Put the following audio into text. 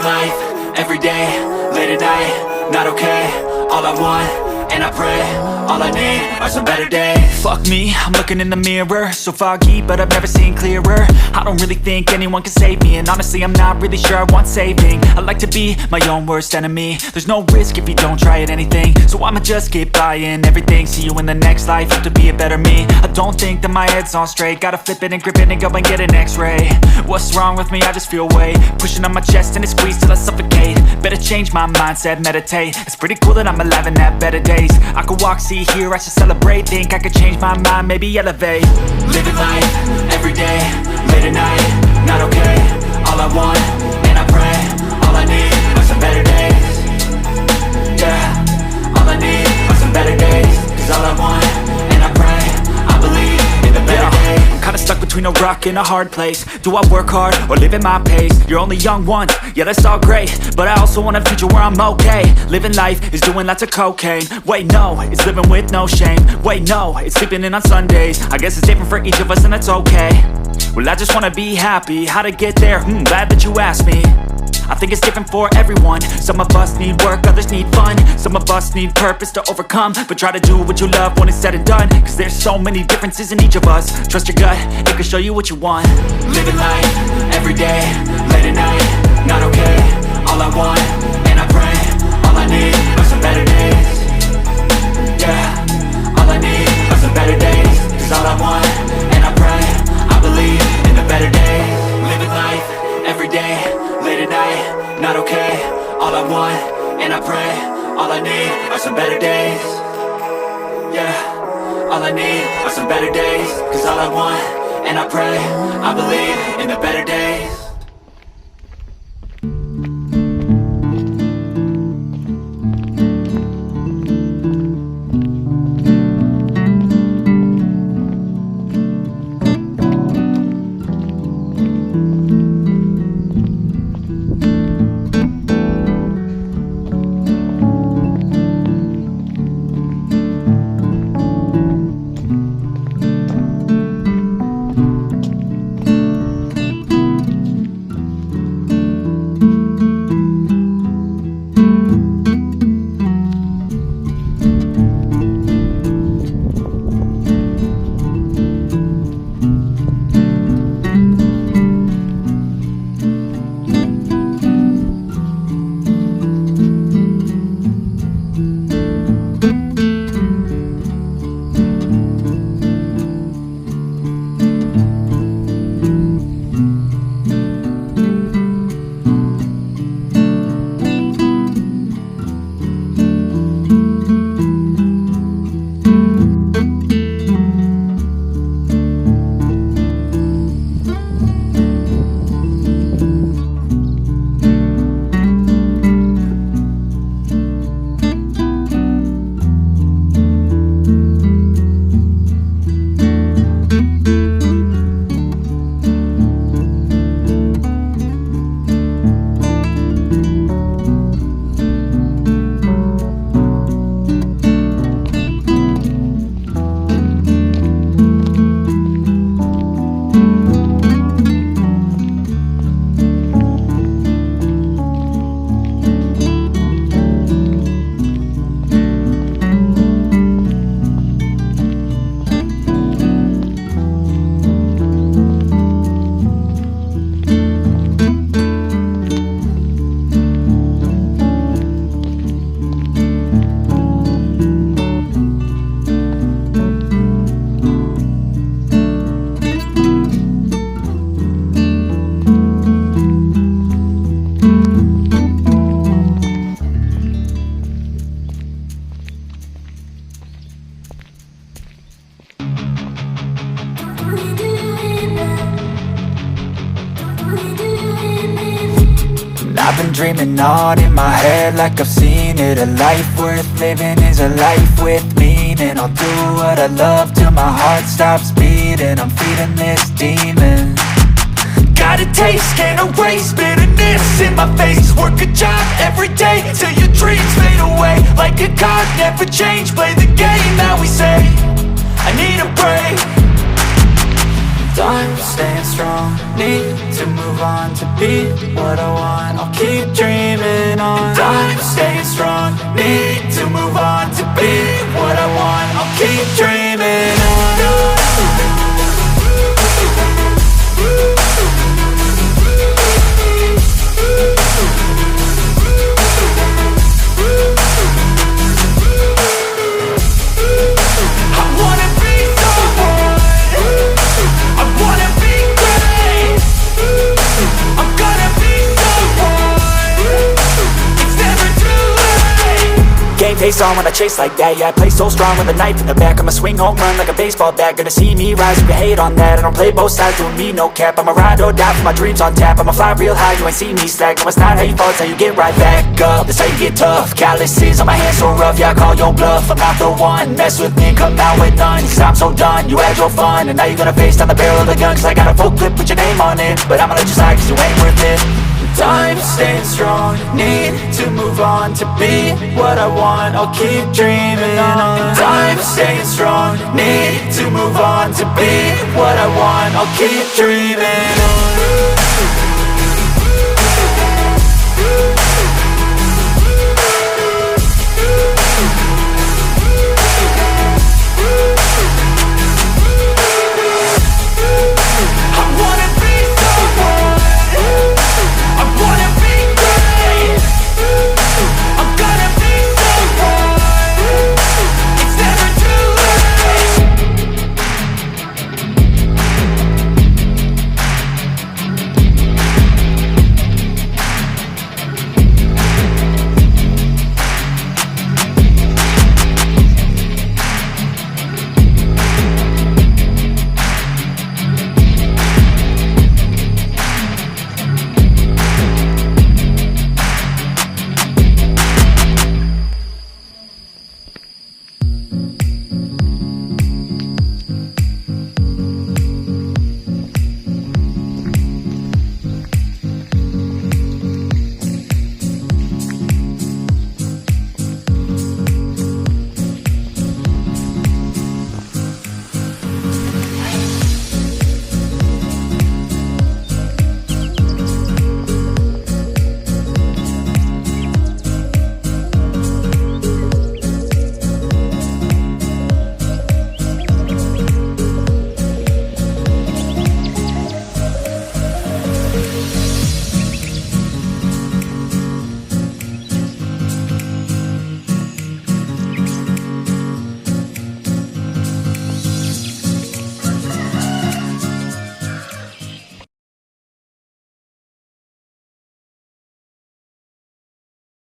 life, everyday, late at night, not okay. All I want, and I pray, all I need are some better days. Fuck me, I'm looking in the mirror, so foggy, but I've never seen clearer. I don't really think anyone can save me, and honestly I'm not really sure I want saving. I like to be my own worst enemy. There's no risk if you don't try at anything, so I'ma just keep buying everything. See you in the next life, have to be a better me. I don't think that my head's on straight, gotta flip it and grip it and go and get an x-ray. What's wrong with me? I just feel weight pushing on my chest and it squeezes till I suffocate. Better change my mindset, meditate. It's pretty cool that I'm alive and have better days. I could walk, see, hear, I should celebrate. Think I could change my mind, maybe elevate. Living life, everyday, late at night, not okay. All I want, and I pray, all I need are some better days. Yeah, all I need are some better days. Cause all I want, and I pray, I believe in the better days. I'm kinda stuck between a rock and a hard place. Do I work hard or live at my pace? You're only young once, yeah that's all great, but I also want a future where I'm okay. Living life is doing lots of cocaine. Wait no, it's living with no shame. Wait no, it's sleeping in on Sundays. I guess it's different for each of us and that's okay. Well I just wanna be happy, how to get there? Glad that you asked me. I think it's different for everyone. Some of us need work, others need fun. Some of us need purpose to overcome. But try to do what you love when it's said and done. Cause there's so many differences in each of us. Trust your gut, it can show you what you want. Living life, everyday, late at night, not okay. All I want, and I pray, all I need are some better days. Yeah, all I need are some better days. Cause all I want, and I pray, I believe in the better days. Living life, everyday, late at night, not okay. All I want, and I pray, all I need are some better days. Yeah, all I need are some better days. Cause all I want, and I pray, I believe in the better days. I've been dreaming on in my head like I've seen it. A life worth living is a life with meaning. I'll do what I love till my heart stops beating. I'm feeding this demon. Got a taste, can't erase bitterness in my face. Work a job every day till your dreams fade away. Like a card, never change, play the game that we say. I need a break. Time's staying strong, need to move on to be what I want. I'll keep dreaming on. And I'm staying strong, need to move on to be what I want. I'll keep dreaming on. Game face on when I chase like that. Yeah, I play so strong with a knife in the back. I'ma swing home run like a baseball bat. Gonna see me rise, you can hate on that. I don't play both sides, doing me no cap. I'ma ride or die for my dreams on tap. I'ma fly real high, you ain't see me slack. No, it's not how you fall, it's how you get right back up. That's how you get tough. Calluses on my hands so rough, yeah, I call your bluff. I'm not the one, mess with me, come out with none. Cause I'm so done, you had your fun. And now you're gonna face down the barrel of the gun. Cause I got a full clip, put your name on it. But I'ma let you slide cause you ain't worth it. I'm staying strong, need to move on to be what I want. I'll keep dreaming on. I'm staying strong, need to move on to be what I want. I'll keep dreaming on.